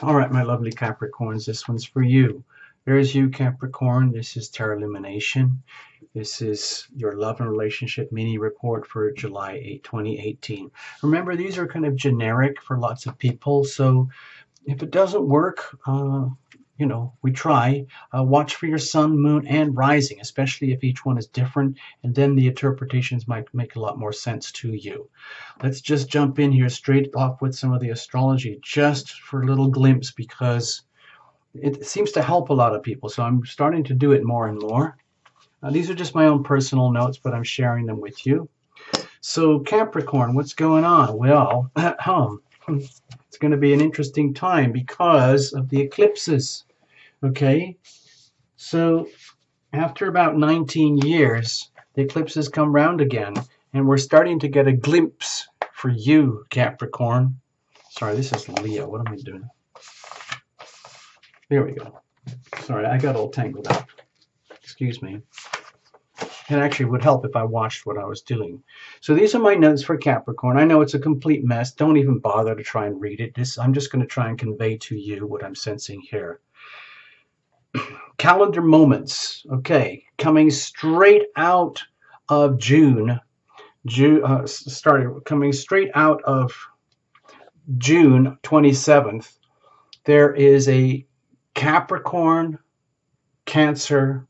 All right, my lovely Capricorns, this one's for you. There's you, Capricorn. This is Tarot Illumination. This is your love and relationship mini report for July 2018. Remember, these are kind of generic for lots of people, so if it doesn't work, we try. Watch for your sun, moon, and rising, especially if each one is different, and then the interpretations might make a lot more sense to you. Let's just jump in here straight off with some of the astrology, just for a little glimpse, because it seems to help a lot of people, so I'm starting to do it more and more. These are just my own personal notes, but I'm sharing them with you. So Capricorn, what's going on? Well, it's going to be an interesting time because of the eclipses. Okay, so after about 19 years, the eclipses come round again, and we're starting to get a glimpse for you, Capricorn. Sorry, this is Leo. What am I doing? There we go. Sorry, I got all tangled up. Excuse me. It actually would help if I watched what I was doing. So these are my notes for Capricorn. I know it's a complete mess. Don't even bother to try and read it. I'm just going to try and convey to you what I'm sensing here. Calendar moments, okay, coming straight out of coming straight out of June 27th, there is a Capricorn Cancer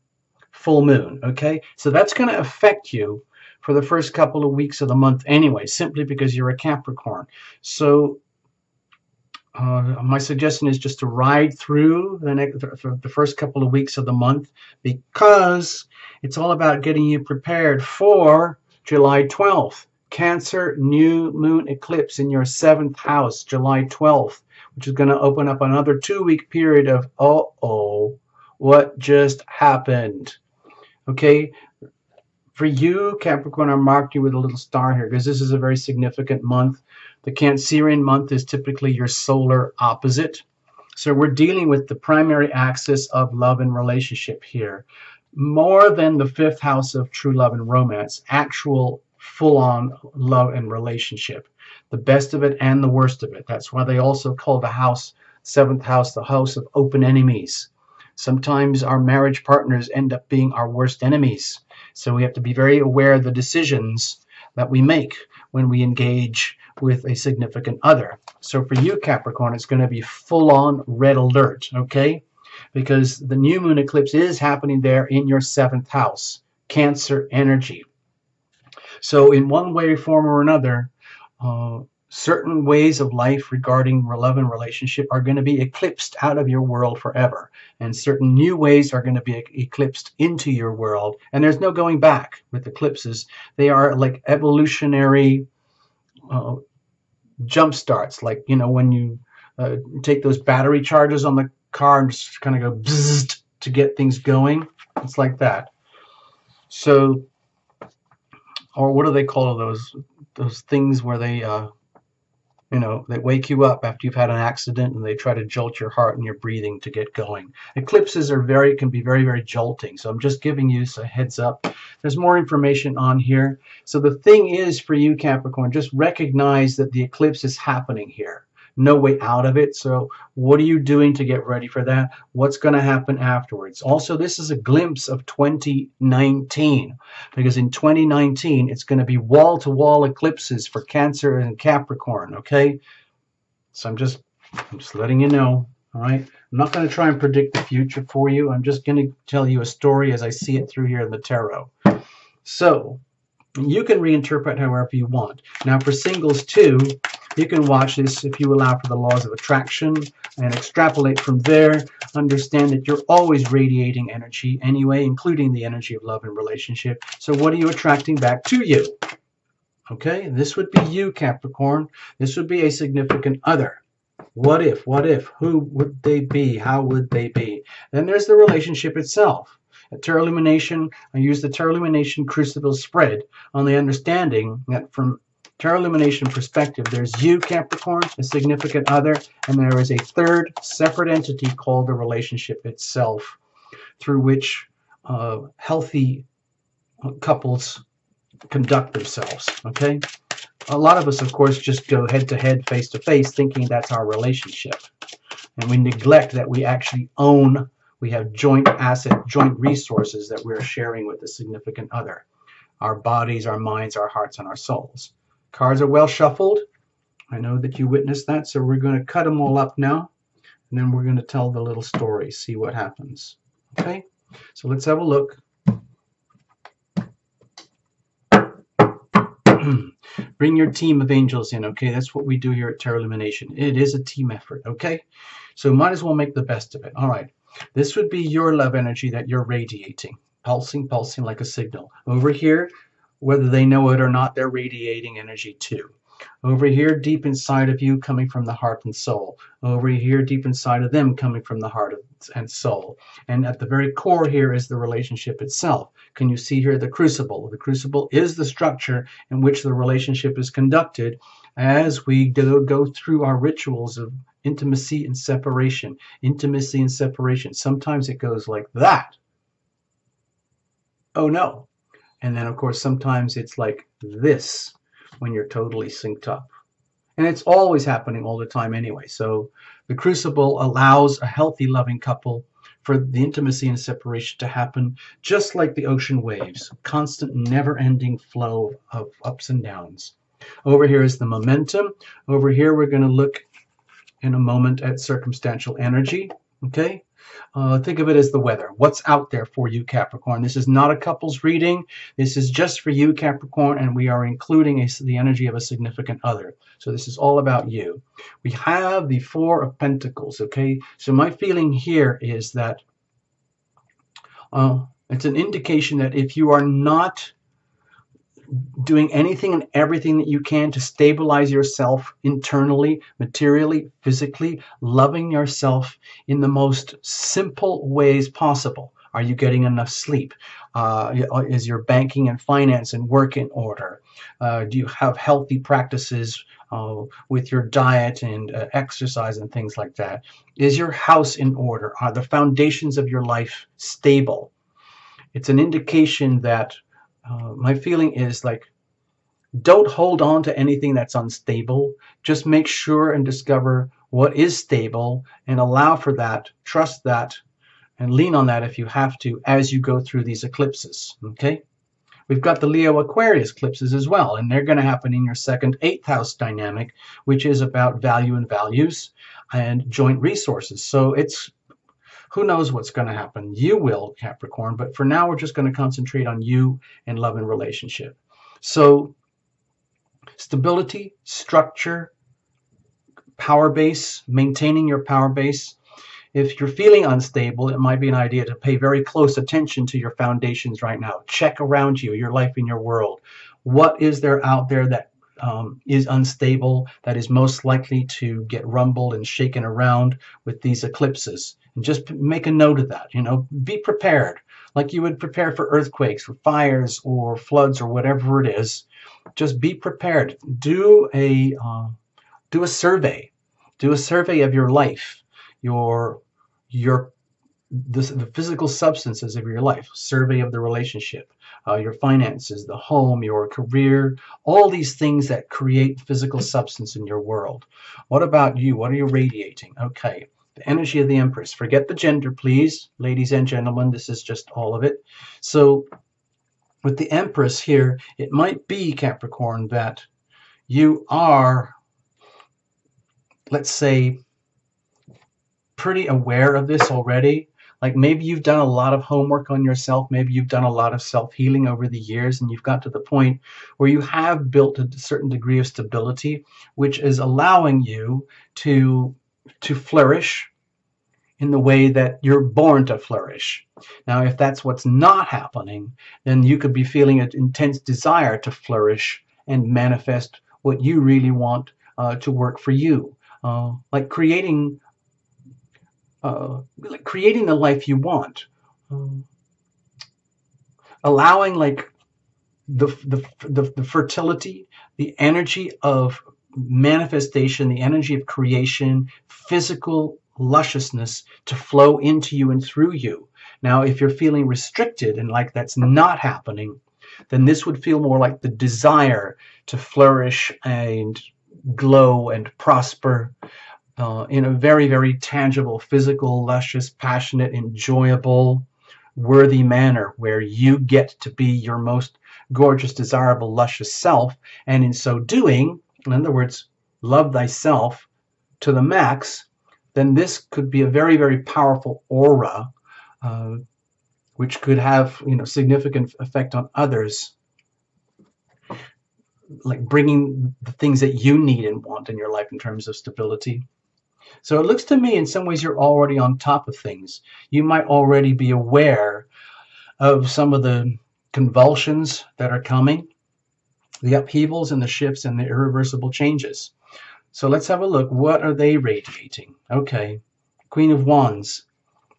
full moon, okay? So that's going to affect you for the first couple of weeks of the month anyway, simply because you're a Capricorn. So my suggestion is just to ride through the first couple of weeks of the month, because it's all about getting you prepared for July 12th. Cancer new moon eclipse in your 7th house, July 12th, which is going to open up another 2-week period of, what just happened? Okay, for you, Capricorn, I marked you with a little star here because this is a very significant month. The Cancerian month is typically your solar opposite. So we're dealing with the primary axis of love and relationship here. More than the 5th house of true love and romance, actual full-on love and relationship. The best of it and the worst of it. That's why they also call the house, 7th house, the house of open enemies. Sometimes our marriage partners end up being our worst enemies. So we have to be very aware of the decisions that we make when we engage with a significant other. So for you, Capricorn, it's going to be full-on red alert, okay? Because the new moon eclipse is happening there in your 7th house, Cancer energy. So in one way, form, or another, certain ways of life regarding love and relationship are going to be eclipsed out of your world forever. And certain new ways are going to be eclipsed into your world. And there's no going back with eclipses. They are like evolutionary jump starts. Like, when you take those battery charges on the car and just kind of go bzzzt to get things going. It's like that. So, or what do they call those things where they they wake you up after you've had an accident and they try to jolt your heart and your breathing to get going. Eclipses can be very, very jolting. So I'm just giving you a heads up. There's more information on here. So the thing is for you, Capricorn, just recognize that the eclipse is happening here. No way out of it. So what are you doing to get ready for that? What's going to happen afterwards? Also, this is a glimpse of 2019, because in 2019, it's going to be wall-to-wall eclipses for Cancer and Capricorn, okay? So I'm just letting you know, all right? I'm not going to try and predict the future for you. I'm just going to tell you a story as I see it through here in the tarot. So you can reinterpret however you want. Now, for singles, too, you can watch this if you allow for the laws of attraction and extrapolate from there. Understand that you're always radiating energy anyway, including the energy of love and relationship. So what are you attracting back to you? Okay, this would be you, Capricorn. This would be a significant other. What if? Who would they be? How would they be? Then there's the relationship itself. At Tarot Illumination, I use the Tarot Illumination Crucible spread on the understanding that from Tarot Illumination perspective, there's you, Capricorn, a significant other, and there is a third separate entity called the relationship itself, through which healthy couples conduct themselves, okay? A lot of us, of course, just go head-to-head, face-to-face, thinking that's our relationship. And we neglect that we actually own, we have joint asset, joint resources that we're sharing with a significant other. Our bodies, our minds, our hearts, and our souls. Cards are well shuffled. I know that you witnessed that, so we're going to cut them all up now, and then we're going to tell the little story, see what happens. Okay? So let's have a look. Bring your team of angels in, okay? That's what we do here at Tarot Lumination. It is a team effort, okay? So might as well make the best of it. All right. This would be your love energy that you're radiating, pulsing, pulsing like a signal. Over here, whether they know it or not, they're radiating energy too. Over here, deep inside of you, coming from the heart and soul. Over here, deep inside of them, coming from the heart and soul. And at the very core here is the relationship itself. Can you see here the crucible? The crucible is the structure in which the relationship is conducted as we go through our rituals of intimacy and separation. Intimacy and separation. Sometimes it goes like that. Oh no. And then, of course, sometimes it's like this, when you're totally synced up. And it's always happening all the time anyway. So the crucible allows a healthy, loving couple for the intimacy and separation to happen just like the ocean waves, constant, never-ending flow of ups and downs. Over here is the momentum. Over here we're going to look in a moment at circumstantial energy. Okay? Think of it as the weather. What's out there for you, Capricorn? This is not a couple's reading. This is just for you, Capricorn, and we are including the energy of a significant other. So this is all about you. We have the Four of Pentacles, okay? So my feeling here is that it's an indication that if you are not doing anything and everything that you can to stabilize yourself internally, materially, physically, loving yourself in the most simple ways possible. Are you getting enough sleep? Is your banking and finance and work in order? Do you have healthy practices with your diet and exercise and things like that? Is your house in order? Are the foundations of your life stable? It's an indication that my feeling is like, don't hold on to anything that's unstable. Just make sure and discover what is stable and allow for that, trust that, and lean on that if you have to as you go through these eclipses, okay? We've got the Leo Aquarius eclipses as well, and they're going to happen in your second, 8th house dynamic, which is about value and values and joint resources. So it's, who knows what's going to happen? You will, Capricorn, but for now we're just going to concentrate on you and love and relationship. So stability, structure, power base, maintaining your power base. If you're feeling unstable, it might be an idea to pay very close attention to your foundations right now. Check around you, your life in your world. What is there out there that is unstable, that is most likely to get rumbled and shaken around with these eclipses? And just make a note of that. You know, be prepared, like you would prepare for earthquakes, for fires, or floods, or whatever it is. Just be prepared. Do a survey. Do a survey of your life, the physical substances of your life. Survey of the relationship, your finances, the home, your career, all these things that create physical substance in your world. What about you? What are you radiating? Okay. The energy of the Empress. Forget the gender, please, ladies and gentlemen. This is just all of it. So with the Empress here, it might be, Capricorn, that you are, let's say, pretty aware of this already. Like maybe you've done a lot of homework on yourself. Maybe you've done a lot of self-healing over the years, and you've got to the point where you have built a certain degree of stability, which is allowing you to flourish in the way that you're born to flourish. Now, if that's what's not happening, then you could be feeling an intense desire to flourish and manifest what you really want to work for you, like creating the life you want, allowing like the fertility, the energy of manifestation, the energy of creation, physical lusciousness to flow into you and through you. Now, if you're feeling restricted and like that's not happening, then this would feel more like the desire to flourish and glow and prosper, in a very, very tangible, physical, luscious, passionate, enjoyable, worthy manner where you get to be your most gorgeous, desirable, luscious self. And in so doing, in other words, love thyself to the max, then this could be a very, very powerful aura, uh, which could have, significant effect on others, like bringing the things that you need and want in your life in terms of stability. So it looks to me in some ways you're already on top of things. You might already be aware of some of the convulsions that are coming, the upheavals and the shifts and the irreversible changes. So let's have a look. What are they radiating? Okay, Queen of Wands.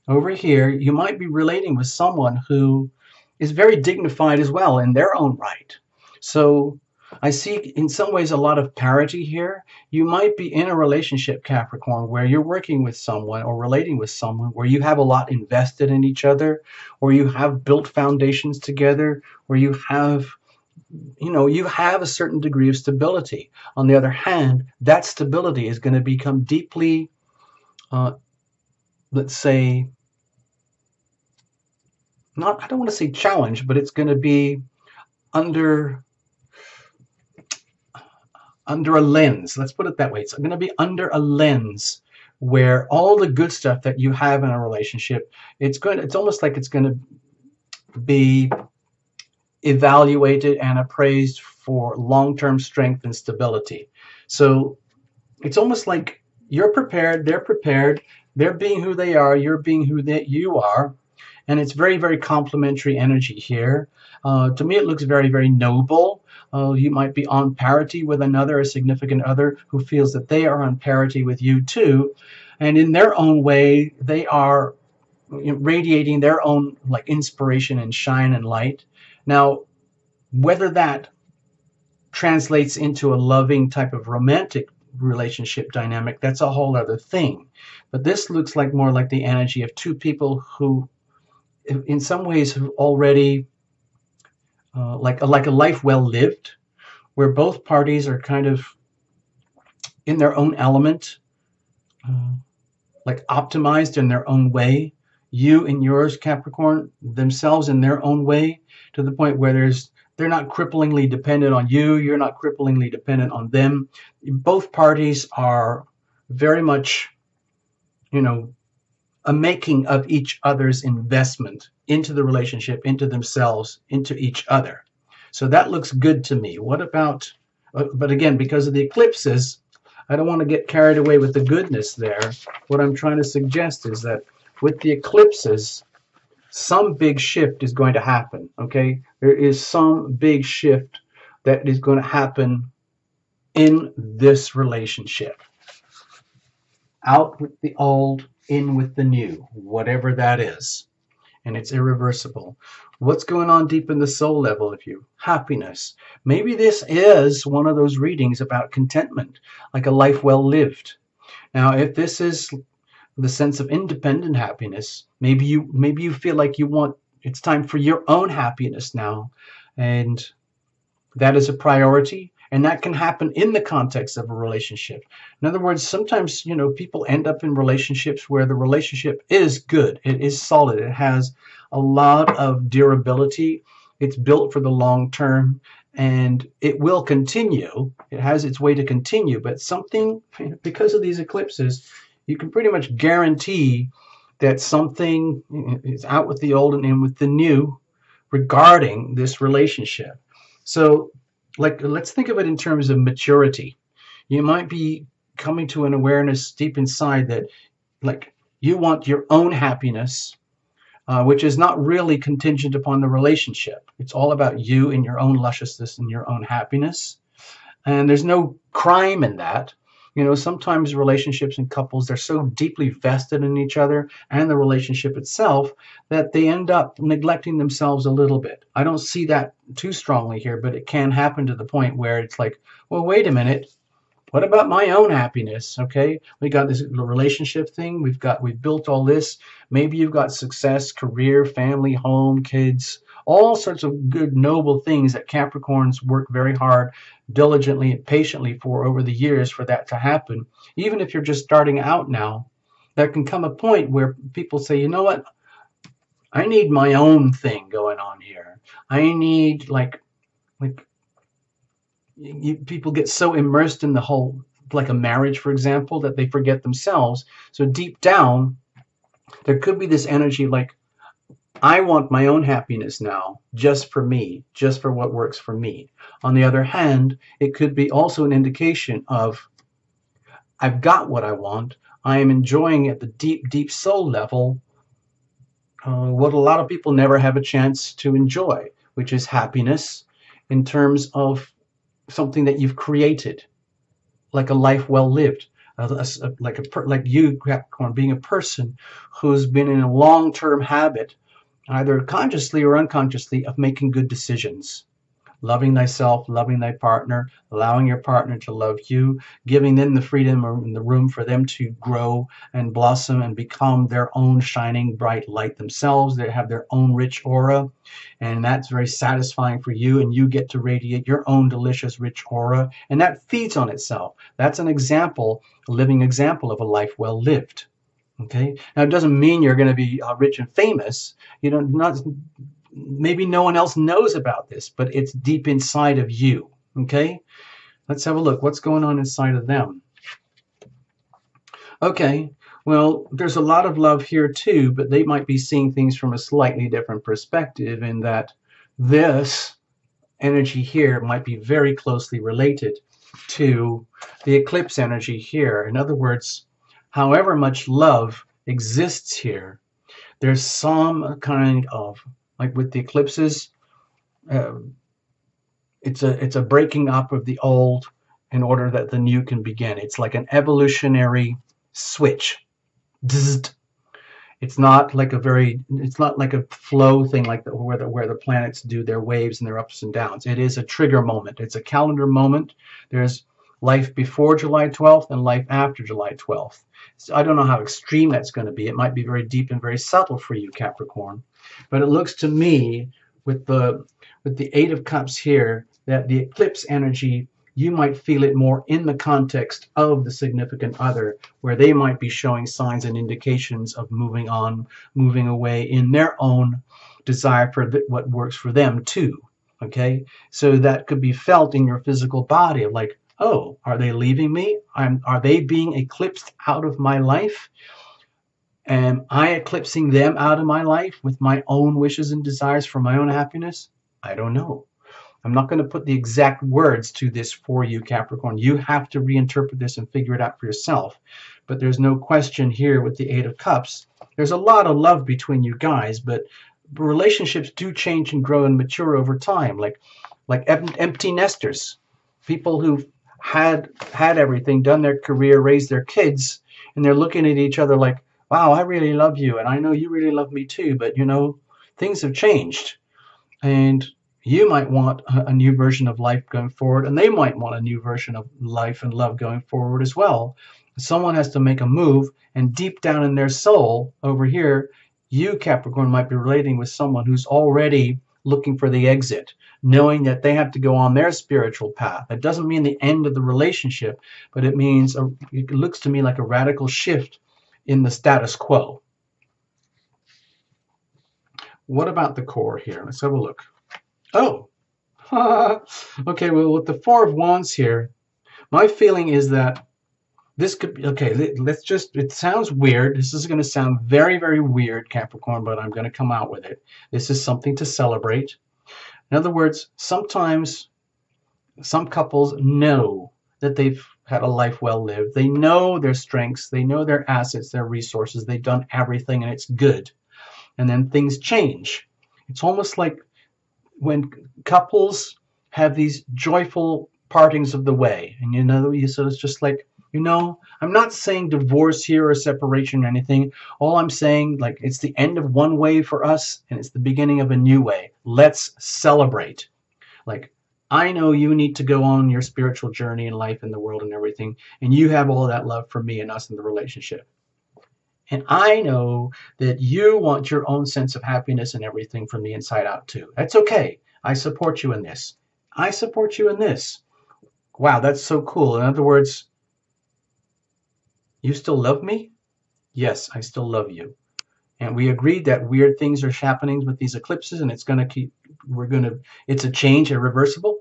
Over here, you might be relating with someone who is very dignified as well in their own right. So I see in some ways a lot of parity here. You might be in a relationship, Capricorn, where you're working with someone or relating with someone where you have a lot invested in each other, or you have built foundations together, where you have a certain degree of stability. On the other hand, that stability is going to become deeply, let's say, I don't want to say challenged, but it's going to be under a lens. Let's put it that way. It's going to be under a lens where all the good stuff that you have in a relationship, it's almost like it's going to be evaluated and appraised for long-term strength and stability. So it's almost like you're prepared, they're being who they are, you're being who you are, and it's very, very complementary energy here. To me, it looks very, very noble. You might be on parity with a significant other who feels that they are on parity with you too, and in their own way, they are radiating their own like inspiration and shine and light. Now, whether that translates into a loving type of romantic relationship dynamic, that's a whole other thing. But this looks like more like the energy of two people who, in some ways, have already like a life well lived, where both parties are kind of in their own element, like optimized in their own way. You and yours, Capricorn, themselves in their own way, to the point where they're not cripplingly dependent on you. You're not cripplingly dependent on them. Both parties are very much, a making of each other's investment into the relationship, into themselves, into each other. So that looks good to me. What about, but again, because of the eclipses, I don't want to get carried away with the goodness there. What I'm trying to suggest is that with the eclipses, some big shift is going to happen, okay? There is some big shift that is going to happen in this relationship. Out with the old, in with the new, whatever that is. And it's irreversible. What's going on deep in the soul level of you? Happiness. Maybe this is one of those readings about contentment, like a life well lived. Now, if this is the sense of independent happiness, maybe you feel like it's time for your own happiness now, and that is a priority, and that can happen in the context of a relationship. In other words, sometimes people end up in relationships where the relationship is good, it is solid, it has a lot of durability, it's built for the long term, and it will continue. It has its way to continue, but something, because of these eclipses, you can pretty much guarantee that something is out with the old and in with the new regarding this relationship. So, let's think of it in terms of maturity. You might be coming to an awareness deep inside that, you want your own happiness, which is not really contingent upon the relationship. It's all about you and your own lusciousness and your own happiness. And there's no crime in that. Sometimes relationships and couples, they're so deeply vested in each other and the relationship itself that they end up neglecting themselves a little bit. I don't see that too strongly here, but it can happen to the point where it's like, well, wait a minute. What about my own happiness? Okay, we got this relationship thing. We've built all this. Maybe you've got success, career, family, home, kids, all sorts of good, noble things that Capricorns work very hard, diligently, and patiently for over the years for that to happen. Even if you're just starting out now, there can come a point where people say, you know what? I need my own thing going on here. I need like people get so immersed in the whole, like a marriage, for example, that they forget themselves. So deep down, there could be this energy like, I want my own happiness now, just for me, just for what works for me. On the other hand, it could be also an indication of, I've got what I want. I am enjoying at the deep, deep soul level what a lot of people never have a chance to enjoy, which is happiness in terms of something that you've created, like a life well lived, like you, Capricorn, being a person who's been in a long-term habit, either consciously or unconsciously, of making good decisions. Loving thyself, loving thy partner, allowing your partner to love you, giving them the freedom and the room for them to grow and blossom and become their own shining bright light themselves. They have their own rich aura, and that's very satisfying for you, and you get to radiate your own delicious rich aura, and that feeds on itself. That's an example, a living example of a life well lived. Okay, now it doesn't mean you're going to be rich and famous. You know, not maybe no one else knows about this, but it's deep inside of you. Okay, let's have a look. What's going on inside of them? Okay, well, there's a lot of love here too, but they might be seeing things from a slightly different perspective, in that this energy here might be very closely related to the eclipse energy here. In other words, however much love exists here, there's some kind of, like with the eclipses, it's a breaking up of the old in order that the new can begin. It's like an evolutionary switch. It's not like a flow thing like where the planets do their waves and their ups and downs. It is a trigger moment. It's a calendar moment. There's life before July 12th and life after July 12th. So I don't know how extreme that's going to be. It might be very deep and very subtle for you, Capricorn. But it looks to me, with the Eight of Cups here, that the eclipse energy, you might feel it more in the context of the significant other, where they might be showing signs and indications of moving on, moving away in their own desire for what works for them too. Okay, so that could be felt in your physical body of like, oh, are they leaving me? Are they being eclipsed out of my life? Am I eclipsing them out of my life with my own wishes and desires for my own happiness? I don't know. I'm not going to put the exact words to this for you, Capricorn. You have to reinterpret this and figure it out for yourself. But there's no question here with the Eight of Cups. There's a lot of love between you guys, but relationships do change and grow and mature over time, like empty nesters, people who've had everything, done their career, raised their kids, and they're looking at each other like, wow, I really love you, and I know you really love me too, but you know, things have changed, and you might want a new version of life going forward, and they might want a new version of life and love going forward as well. Someone has to make a move, and deep down in their soul over here, you, Capricorn, might be relating with someone who's already looking for the exit, knowing that they have to go on their spiritual path. That doesn't mean the end of the relationship, but it means, it looks to me like a radical shift in the status quo. What about the core here? Let's have a look. Oh, okay, well, with the Four of Wands here, my feeling is that this could be, okay, let's just, it sounds weird. This is going to sound very, very weird, Capricorn, but I'm going to come out with it. This is something to celebrate. In other words, sometimes some couples know that they've had a life well lived. They know their strengths. They know their assets, their resources. They've done everything and it's good. And then things change. It's almost like when couples have these joyful partings of the way. And you know, so it's just like, you know, I'm not saying divorce here or separation or anything. All I'm saying, like, it's the end of one way for us and it's the beginning of a new way. Let's celebrate. Like, I know you need to go on your spiritual journey in life and the world and everything, and you have all that love for me and us in the relationship. And I know that you want your own sense of happiness and everything from the inside out too. That's okay. I support you in this. I support you in this. Wow, that's so cool. In other words, you still love me? Yes, I still love you. And we agreed that weird things are happening with these eclipses, and it's a change, irreversible.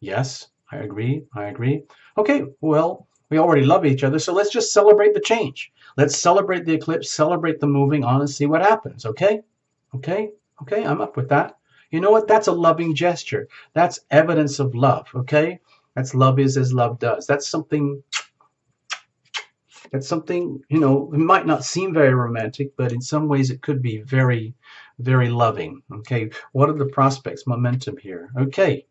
Yes, I agree. I agree. Okay, well, we already love each other, so let's just celebrate the change. Let's celebrate the eclipse, celebrate the moving on, and see what happens. Okay? Okay? Okay, I'm up with that. You know what? That's a loving gesture. That's evidence of love. Okay? That's love is as love does. That's something, it might not seem very romantic, but in some ways it could be very, very loving. Okay, what are the prospects, momentum here? Okay,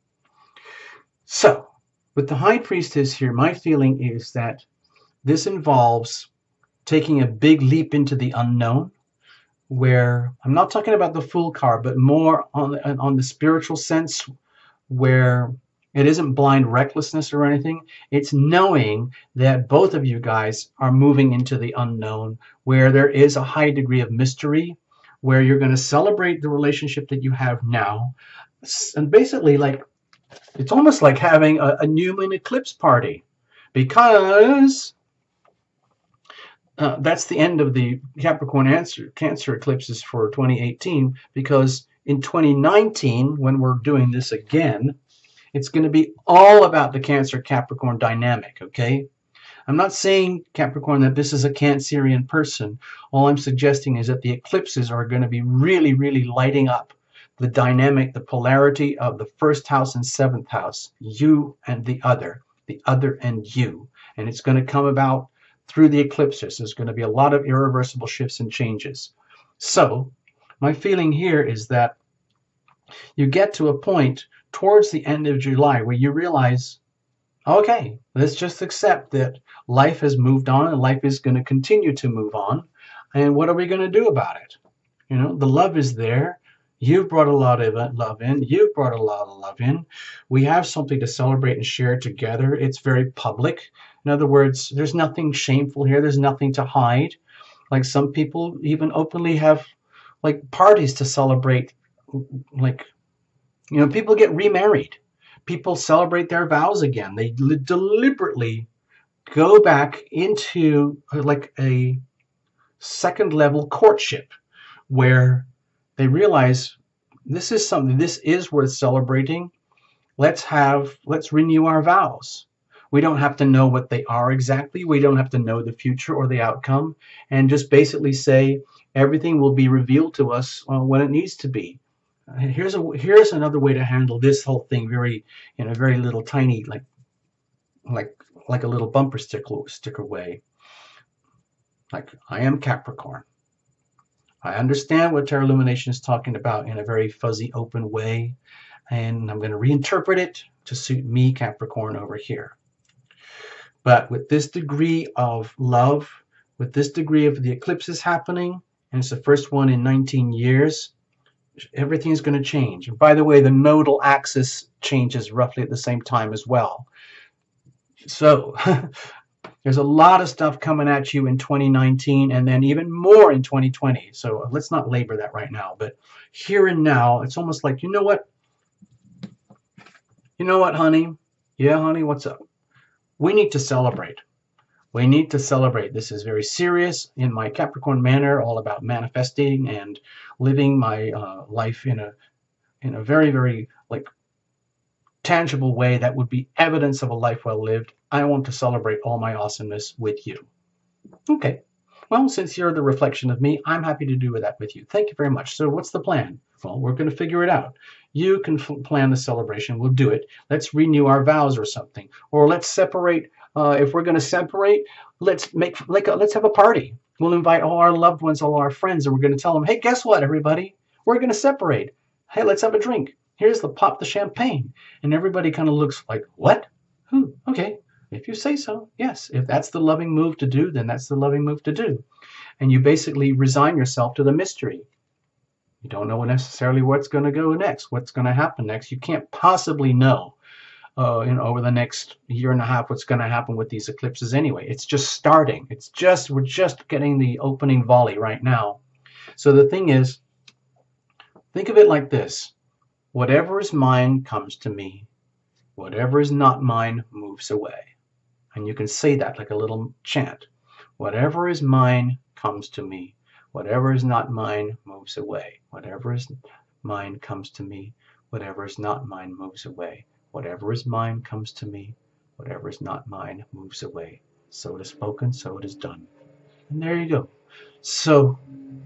so with the High Priestess here, my feeling is that this involves taking a big leap into the unknown, where I'm not talking about the Fool card, but more on the spiritual sense, where it isn't blind recklessness or anything. It's knowing that both of you guys are moving into the unknown, where there is a high degree of mystery, where you're going to celebrate the relationship that you have now. And basically, like, it's almost like having a new moon eclipse party, because that's the end of the Capricorn Cancer eclipses for 2018, because in 2019, when we're doing this again, it's going to be all about the Cancer Capricorn dynamic, okay? I'm not saying, Capricorn, that this is a Cancerian person. All I'm suggesting is that the eclipses are going to be really, really lighting up the dynamic, the polarity of the first house and seventh house, you and the other and you. And it's going to come about through the eclipses. There's going to be a lot of irreversible shifts and changes. So my feeling here is that you get to a point towards the end of July where you realize, okay, let's just accept that life has moved on and life is going to continue to move on. And what are we going to do about it? The love is there. You've brought a lot of love in. You've brought a lot of love in. We have something to celebrate and share together. It's very public. In other words, there's nothing shameful here. There's nothing to hide. Like, some people even openly have like parties to celebrate. Like, people get remarried. People celebrate their vows again. They deliberately go back into like a second level courtship, where they realize this is worth celebrating. Let's renew our vows. We don't have to know what they are exactly. We don't have to know the future or the outcome, and just basically say everything will be revealed to us when it needs to be. Here's another way to handle this whole thing in a very little tiny, like a little bumper sticker way. Like, I am Capricorn. I understand what Tarot Lumination is talking about in a very fuzzy, open way, and I'm going to reinterpret it to suit me, Capricorn, over here. But with this degree of love, with this degree of the eclipses happening, and it's the first one in 19 years, everything's going to change. And by the way, the nodal axis changes roughly at the same time as well. So there's a lot of stuff coming at you in 2019, and then even more in 2020. So let's not labor that right now. But here and now, it's almost like, you know what? You know what, honey? Yeah, honey, what's up? We need to celebrate. We need to celebrate. This is very serious in my Capricorn manner, all about manifesting and living my life in a very, very tangible way that would be evidence of a life well lived. I want to celebrate all my awesomeness with you. Okay. Well, since you're the reflection of me, I'm happy to do that with you. Thank you very much. So what's the plan? Well, we're going to figure it out. You can plan the celebration. We'll do it. Let's renew our vows or something. Or let's separate. If we're going to separate, let's have a party. We'll invite all our loved ones, all our friends, and we're going to tell them, hey, guess what, everybody? We're going to separate. Hey, let's have a drink. Here's pop the champagne. And everybody kind of looks like, what? Who? Okay. If you say so, yes. If that's the loving move to do, then that's the loving move to do. And you basically resign yourself to the mystery. You don't know necessarily what's going to go next, what's going to happen next. You can't possibly know. over the next year and a half, what's going to happen with these eclipses anyway. It's just starting. We're just getting the opening volley right now. So the thing is, think of it like this. Whatever is mine comes to me. Whatever is not mine moves away. And you can say that like a little chant. Whatever is mine comes to me. Whatever is not mine moves away. Whatever is mine comes to me. Whatever is not mine moves away. Whatever is mine comes to me. Whatever is not mine moves away. So it is spoken, so it is done. And there you go. So,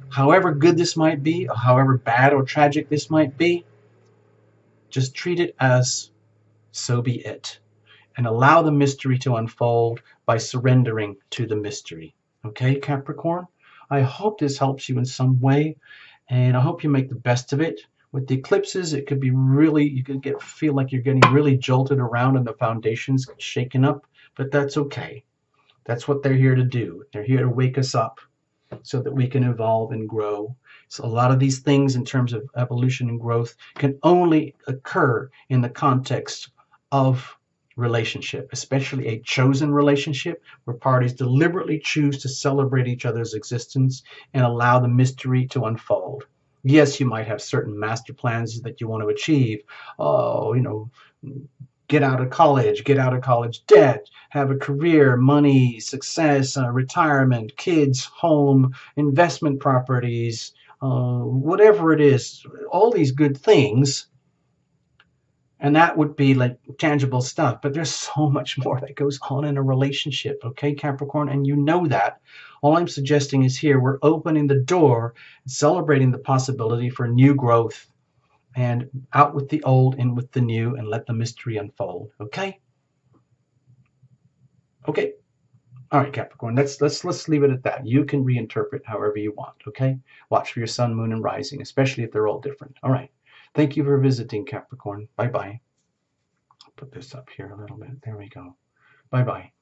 however good this might be, or however bad or tragic this might be, just treat it as so be it. And allow the mystery to unfold by surrendering to the mystery. Okay, Capricorn? I hope this helps you in some way, and I hope you make the best of it. With the eclipses, it could be really, you could feel like you're getting really jolted around and the foundation's shaken up, but that's okay. That's what they're here to do. They're here to wake us up so that we can evolve and grow. So a lot of these things in terms of evolution and growth can only occur in the context of relationship, especially a chosen relationship where parties deliberately choose to celebrate each other's existence and allow the mystery to unfold. Yes, you might have certain master plans that you want to achieve. Oh, get out of college debt, have a career, money, success, retirement, kids, home, investment properties, whatever it is, all these good things. And that would be like tangible stuff. But there's so much more that goes on in a relationship, okay, Capricorn? And you know that. All I'm suggesting is here we're opening the door, celebrating the possibility for new growth, and out with the old, in with the new, and let the mystery unfold. Okay? Okay. All right, Capricorn. Let's leave it at that. You can reinterpret however you want. Okay? Watch for your sun, moon, and rising, especially if they're all different. All right. Thank you for visiting, Capricorn. Bye bye. Put this up here a little bit. There we go. Bye bye.